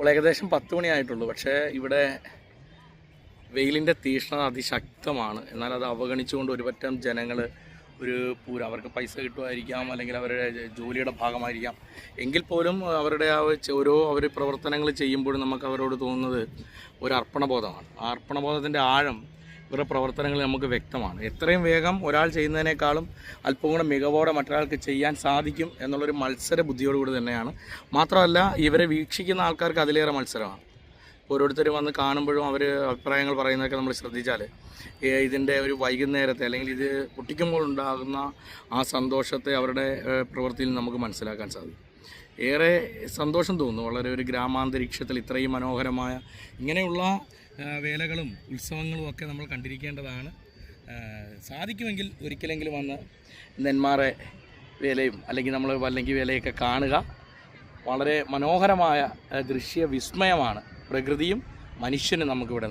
ഇപ്പോൾ ഏകദേശം 10 മണിയായിട്ടുള്ളൂ. പക്ഷേ ഇവിടെ വെയിലിൻ്റെ തീഷ്ണത അതിശക്തമാണ്. എന്നാൽ അത് അവഗണിച്ചുകൊണ്ട് ഒരുപറ്റം ജനങ്ങൾ പൂരം അവർക്ക് പൈസ കിട്ടുമായിരിക്കാം, അല്ലെങ്കിൽ അവരുടെ ജോലിയുടെ ഭാഗമായിരിക്കാം, എങ്കിൽ പോലും അവരുടെ അവർ പ്രവർത്തനങ്ങൾ ചെയ്യുമ്പോഴും നമുക്ക് അവരോട് തോന്നുന്നത് ഒരു അർപ്പണബോധമാണ്. ആ അർപ്പണബോധത്തിൻ്റെ ആഴം ഇവരുടെ പ്രവർത്തനങ്ങളിൽ നമുക്ക് വ്യക്തമാണ്. എത്രയും വേഗം ഒരാൾ ചെയ്യുന്നതിനേക്കാളും അല്പം കൂടെ മികവോടെ മറ്റൊരാൾക്ക് ചെയ്യാൻ സാധിക്കും എന്നുള്ളൊരു മത്സര ബുദ്ധിയോടുകൂടി തന്നെയാണ്. മാത്രമല്ല ഇവരെ വീക്ഷിക്കുന്ന ആൾക്കാർക്ക് അതിലേറെ മത്സരമാണ്. ഓരോരുത്തർ വന്ന് കാണുമ്പോഴും അവർ അഭിപ്രായങ്ങൾ പറയുന്നതൊക്കെ നമ്മൾ ശ്രദ്ധിച്ചാൽ ഇതിൻ്റെ ഒരു വൈകുന്നേരത്തെ അല്ലെങ്കിൽ ഇത് പൊട്ടിക്കുമ്പോൾ ഉണ്ടാകുന്ന ആ സന്തോഷത്തെ അവരുടെ പ്രവൃത്തിയിൽ നമുക്ക് മനസ്സിലാക്കാൻ സാധിക്കും. ഏറെ സന്തോഷം തോന്നുന്നു. വളരെ ഒരു ഗ്രാമാന്തരീക്ഷത്തിൽ ഇത്രയും മനോഹരമായ ഇങ്ങനെയുള്ള വേലകളും ഉത്സവങ്ങളും ഒക്കെ നമ്മൾ കണ്ടിരിക്കേണ്ടതാണ്. സാധിക്കുമെങ്കിൽ ഒരിക്കലെങ്കിലും വന്ന് നെന്മാറ വേലയും അല്ലെങ്കിൽ നമ്മൾ വല്ലങ്കി വേലയൊക്കെ കാണുക. വളരെ മനോഹരമായ ദൃശ്യ വിസ്മയമാണ്. പ്രകൃതിയും മനുഷ്യനും നമുക്കിവിടെ